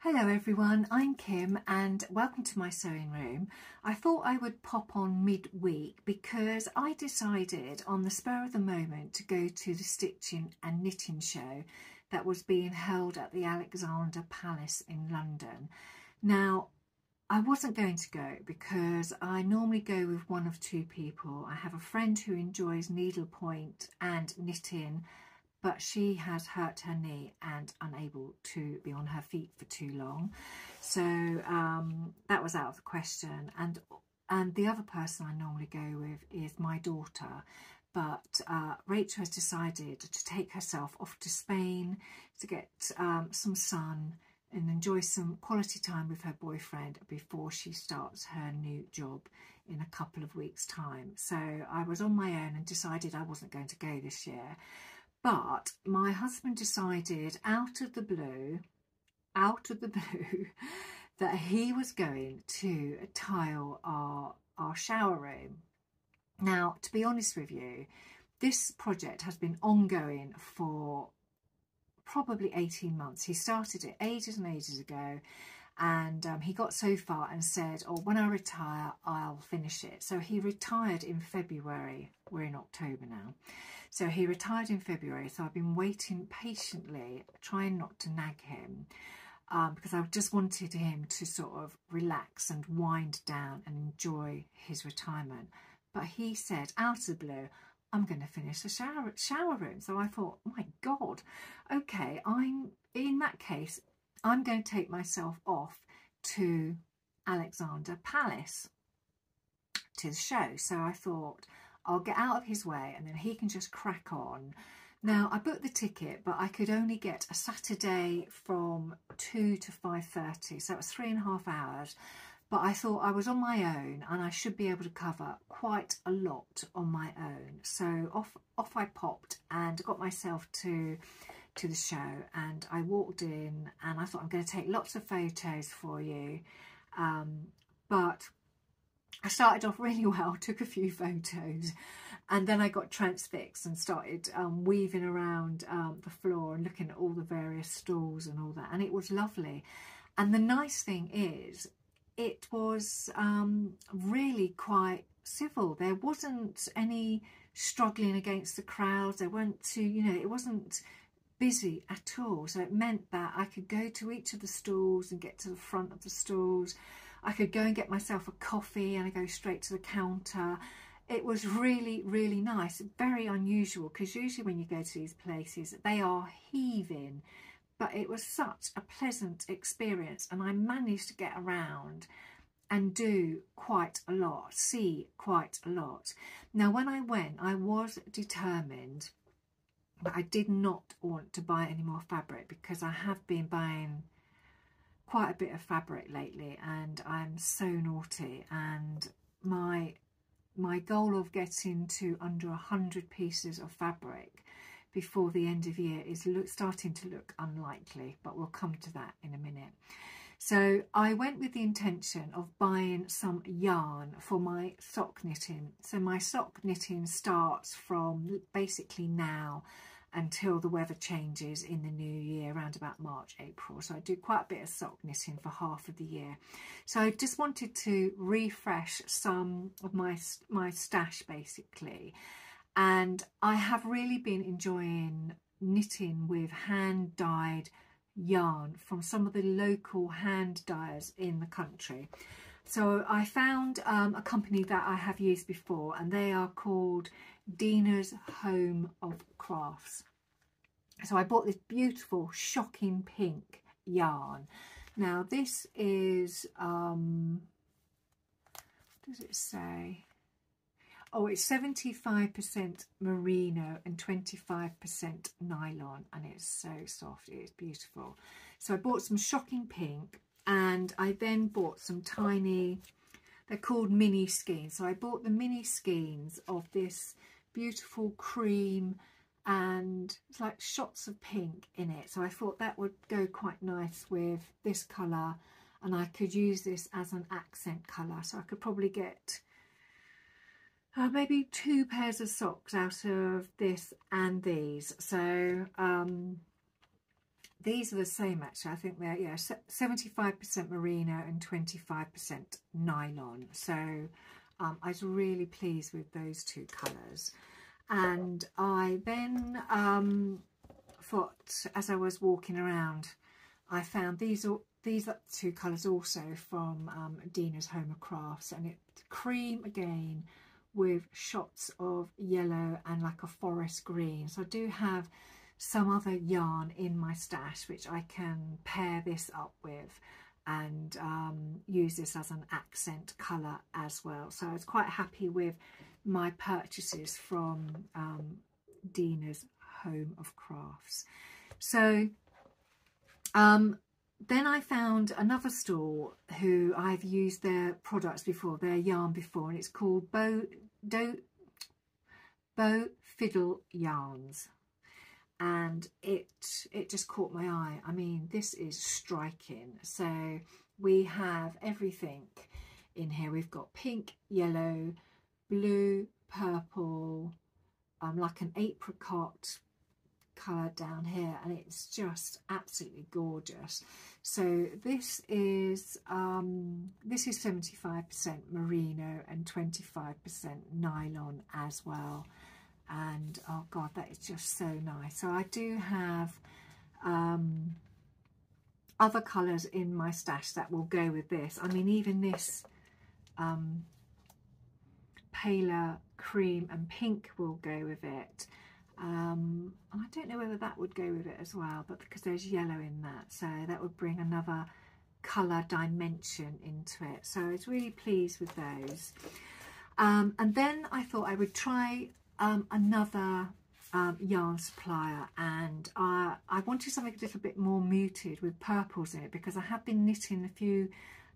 Hello everyone, I'm Kim and welcome to my sewing room. I thought I would pop on mid-week because I decided on the spur of the moment to go to the stitching and knitting show that was being held at the Alexandra Palace in London. Now, I wasn't going to go because I normally go with one of two people. I have a friend who enjoys needlepoint and knitting, but she has hurt her knee and unable to be on her feet for too long. So that was out of the question. And the other person I normally go with is my daughter. But Rachel has decided to take herself off to Spain to get some sun and enjoy some quality time with her boyfriend before she starts her new job in a couple of weeks' time. So I was on my own and decided I wasn't going to go this year. But my husband decided out of the blue, that he was going to tile our shower room. Now, to be honest with you, this project has been ongoing for probably 18 months. He started it ages and ages ago, and he got so far and said, oh, when I retire, I'll finish it. So he retired in February. We're in October now. So he retired in February, so I've been waiting patiently, trying not to nag him, because I just wanted him to sort of relax and wind down and enjoy his retirement. But he said, out of the blue, I'm going to finish the shower room. So I thought, oh my God, okay, in that case, I'm going to take myself off to Alexandra Palace to the show. So I thought, I'll get out of his way and then he can just crack on. Now, I booked the ticket, but I could only get a Saturday from 2 to 5:30, so it was 3.5 hours. But I thought I was on my own and I should be able to cover quite a lot on my own. So off I popped and got myself to the show, and I walked in and I thought I'm going to take lots of photos for you. But I started off really well, took a few photos, and then I got transfixed and started weaving around the floor and looking at all the various stalls and all that, and it was lovely. And the nice thing is, it was really quite civil. There wasn't any struggling against the crowds. There weren't it wasn't busy at all. So it meant that I could go to each of the stalls and get to the front of the stalls. I could go and get myself a coffee and I go straight to the counter. It was really, really nice. Very unusual, because usually when you go to these places, they are heaving. But it was such a pleasant experience, and I managed to get around and do quite a lot, see quite a lot. Now, when I went, I was determined, but I did not want to buy any more fabric because I have been buying quite a bit of fabric lately and I'm so naughty, and my goal of getting to under 100 pieces of fabric before the end of year is starting to look unlikely, but we'll come to that in a minute. So I went with the intention of buying some yarn for my sock knitting. So my sock knitting starts from basically now until the weather changes in the new year, around about March, April. So I do quite a bit of sock knitting for half of the year. So I just wanted to refresh some of my stash basically. And I have really been enjoying knitting with hand-dyed yarn from some of the local hand dyers in the country. So I found a company that I have used before, and they are called Dina's Home of Crafts. So I bought this beautiful shocking pink yarn. Now this is, what does it say? Oh, it's 75% merino and 25% nylon, and it's so soft. It is beautiful. So I bought some shocking pink, and I then bought some tiny, they're called mini skeins. So I bought the mini skeins of this beautiful cream, and it's like shots of pink in it. So I thought that would go quite nice with this colour, and I could use this as an accent colour. So I could probably get maybe 2 pairs of socks out of this and these. So these are the same actually. I think they're, yeah, 75% merino and 25% nylon. So I was really pleased with those two colours. And I then thought, as I was walking around, I found these are two colours also from Dina's Home of Crafts, and it's cream again with shots of yellow and like a forest green. So I do have some other yarn in my stash which I can pair this up with and use this as an accent colour as well. So I was quite happy with my purchases from Dina's Home of Crafts. So then I found another store who I've used their products before, their yarn before, and it's called Bow Fiddle Yarns, and it just caught my eye. I mean, this is striking. So we have everything in here. We've got pink, yellow, blue, purple, like an apricot colour down here, and it's just absolutely gorgeous. So this is 75% merino and 25% nylon as well, and oh god, that is just so nice. So I do have other colours in my stash that will go with this. I mean, even this paler cream and pink will go with it. And I don't know whether that would go with it as well, but because there's yellow in that, so that would bring another colour dimension into it. So I was really pleased with those. And then I thought I would try another yarn supplier, and I wanted something a little bit more muted with purples in it, because I have been knitting a few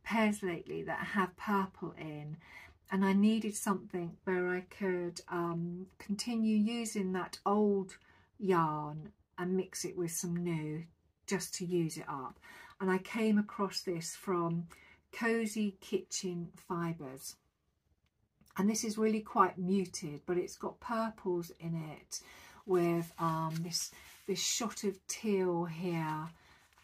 pairs lately that have purple in, and I needed something where I could continue using that old yarn and mix it with some new, just to use it up. And I came across this from Cozy Kitchen Fibres, and this is really quite muted, but it's got purples in it with this shot of teal here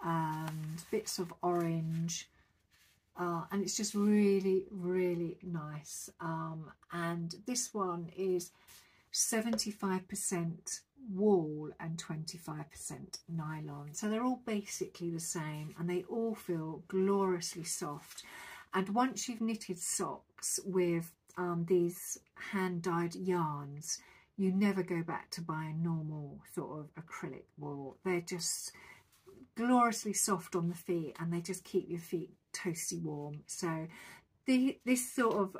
and bits of orange. And it's just really, really nice. And this one is 75% wool and 25% nylon. So they're all basically the same, and they all feel gloriously soft. And once you've knitted socks with these hand-dyed yarns, you never go back to buying normal sort of acrylic wool. They're just gloriously soft on the feet, and they just keep your feet toasty warm. So this sort of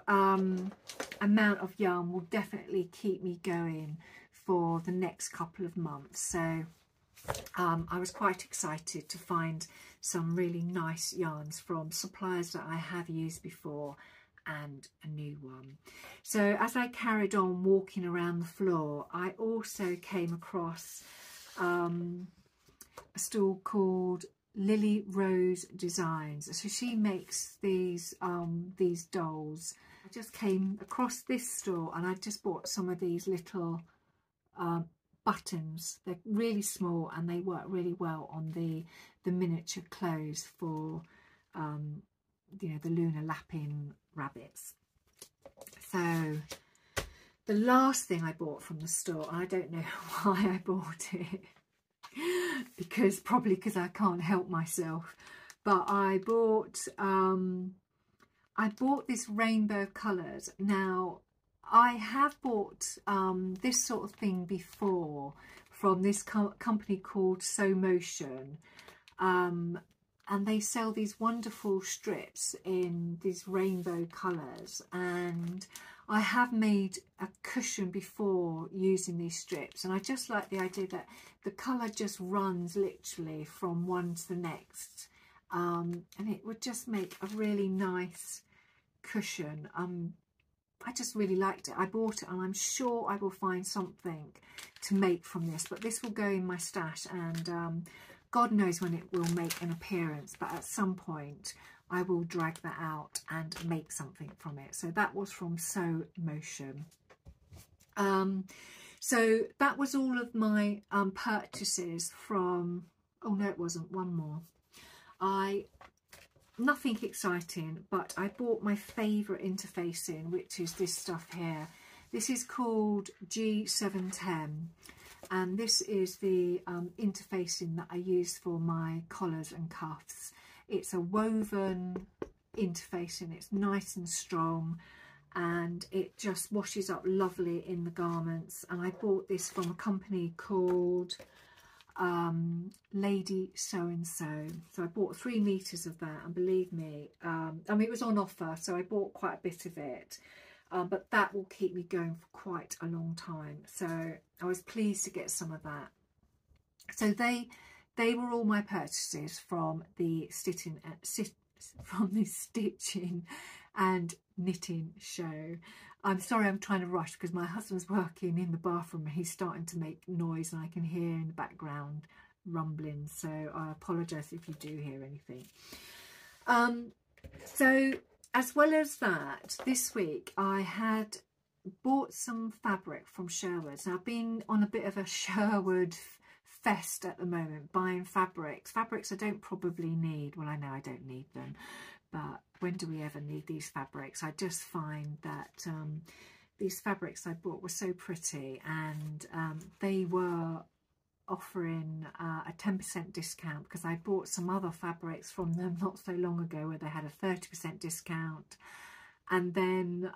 amount of yarn will definitely keep me going for the next couple of months. So I was quite excited to find some really nice yarns from suppliers that I have used before and a new one. So as I carried on walking around the floor, I also came across a store called Lily Rose Designs. So she makes these dolls. I just came across this store and I just bought some of these little buttons. They're really small and they work really well on the miniature clothes for you know, the lunar lapping rabbits. So the last thing I bought from the store, I don't know why I bought it, probably because I can't help myself, but I bought this rainbow colours. Now I have bought this sort of thing before from this company called So Motion, and they sell these wonderful strips in these rainbow colours, and I have made a cushion before using these strips, and I just like the idea that the colour just runs literally from one to the next, and it would just make a really nice cushion. I just really liked it. I bought it and I'm sure I will find something to make from this, but this will go in my stash, and God knows when it will make an appearance, but at some point I will drag that out and make something from it. So that was from So Motion. So that was all of my purchases from Oh no, it wasn't. One more. Nothing exciting, but I bought my favourite interfacing, which is this stuff here. This is called G710, and this is the interfacing that I use for my collars and cuffs. It's a woven interfacing. It's nice and strong, and it just washes up lovely in the garments. And I bought this from a company called Lady So-and-so. So I bought 3 meters of that, and believe me, I mean, it was on offer, so I bought quite a bit of it, but that will keep me going for quite a long time. So I was pleased to get some of that. So they were all my purchases from the stitching and knitting show. I'm sorry, I'm trying to rush because my husband's working in the bathroom and he's starting to make noise, and I can hear in the background rumbling, so I apologise if you do hear anything. So as well as that, this week I had bought some fabric from Sherwood. So I've been on a bit of a Sherwood fest at the moment, buying fabrics I don't probably need. Well, I know I don't need them, but when do we ever need these fabrics? I just find that these fabrics I bought were so pretty, and they were offering a 10% discount, because I bought some other fabrics from them not so long ago where they had a 30% discount, and then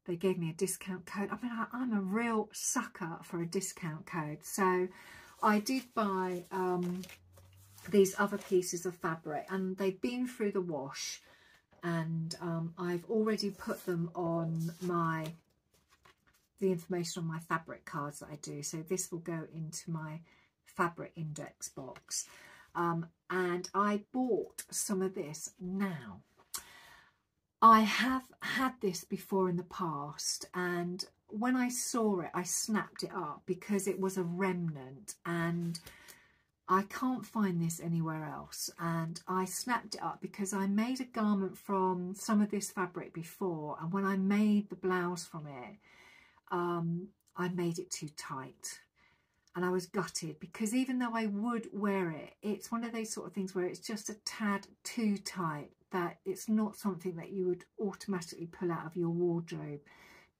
they gave me a discount code. I mean, I'm a real sucker for a discount code. So I did buy these other pieces of fabric, and they've been through the wash, and I've already put them on the information on my fabric cards that I do. So this will go into my fabric index box, and I bought some of this. Now, I have had this before in the past, and when I saw it I snapped it up because it was a remnant, and I can't find this anywhere else, and I snapped it up because I made a garment from some of this fabric before, and when I made the blouse from it, I made it too tight, and I was gutted, because even though I would wear it, it's one of those sort of things where it's just a tad too tight, that it's not something that you would automatically pull out of your wardrobe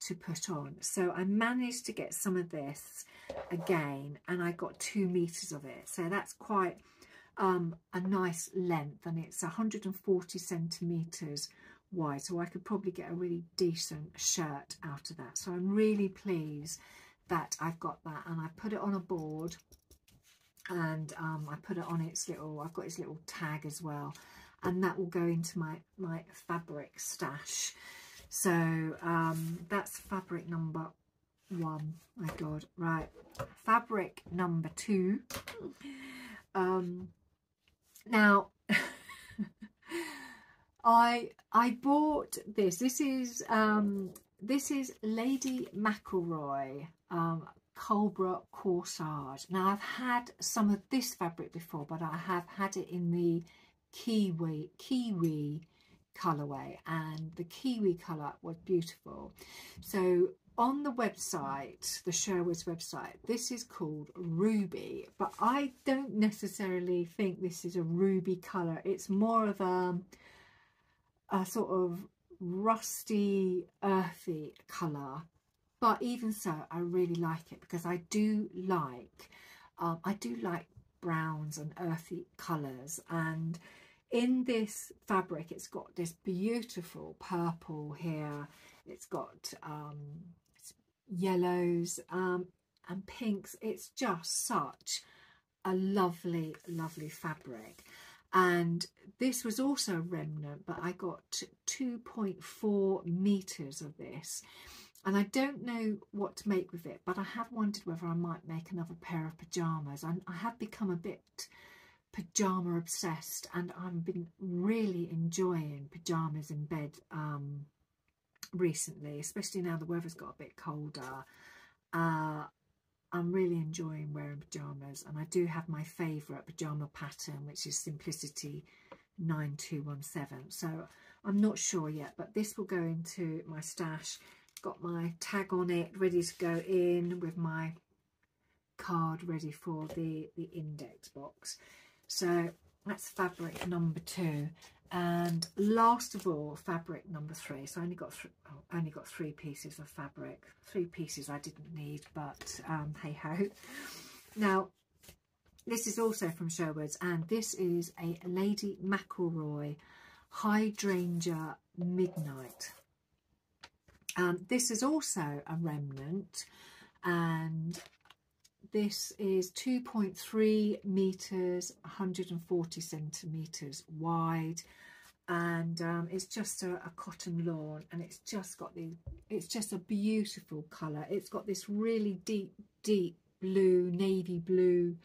to put on. So I managed to get some of this again, and I got 2 meters of it, so that's quite a nice length, and it's 140 centimeters wide, so I could probably get a really decent shirt out of that. So I'm really pleased that I've got that, and I put it on a board, and I put it on its little, I've got its little tag as well, and that will go into my fabric stash. So that's fabric number 1. My God, right, fabric number 2. Now I bought this. This is Lady McElroy Cobra Corsage. Now, I've had some of this fabric before, but I have had it in the kiwi colourway, and the kiwi colour was beautiful. So on the website, the Sherwood's website, this is called Ruby, but I don't necessarily think this is a ruby colour. It's more of a sort of rusty, earthy colour, but even so, I really like it, because I do like browns and earthy colours. And in this fabric, it's got this beautiful purple here, it's got yellows and pinks. It's just such a lovely fabric. And this was also a remnant, but I got 2.4 meters of this, and I don't know what to make with it, but I have wondered whether I might make another pair of pajamas. I have become a bit pajama obsessed, and I've been really enjoying pajamas in bed recently, especially now the weather's got a bit colder. I'm really enjoying wearing pyjamas, and I do have my favourite pyjama pattern, which is Simplicity 9217. So I'm not sure yet, but this will go into my stash. Got my tag on it, ready to go in with my card ready for the index box. So that's fabric number 2. And last of all, fabric number 3. So I only got three pieces of fabric. 3 pieces I didn't need, but hey ho. Now, this is also from Sherwood's, and this is a Lady McElroy Hydrangea Midnight. This is also a remnant, and this is 2.3 meters, 140 centimeters wide, and it's just a cotton lawn, and it's just a beautiful colour. It's got this really deep blue, navy blue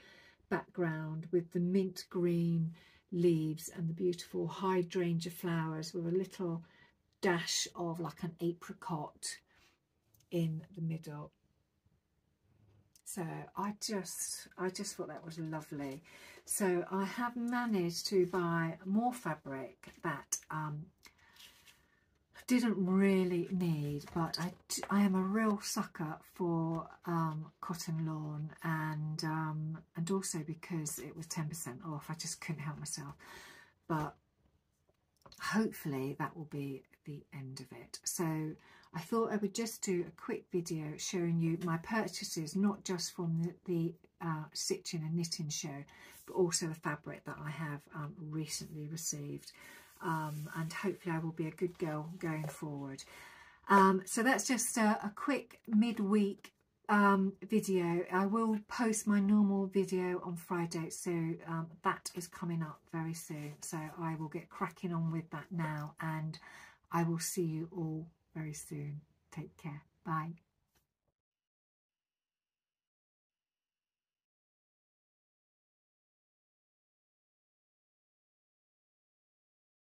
background with the mint green leaves and the beautiful hydrangea flowers with a little dash of like an apricot in the middle. So I just thought that was lovely. So I have managed to buy more fabric that didn't really need, but I am a real sucker for cotton lawn, and also because it was 10% off, I just couldn't help myself. But hopefully that will be the end of it. So I thought I would just do a quick video showing you my purchases, not just from the stitching and knitting show, but also the fabric that I have recently received. And hopefully I will be a good girl going forward. So that's just a quick midweek video. I will post my normal video on Friday, so that is coming up very soon. So I will get cracking on with that now, and I will see you all very soon. Take care. Bye.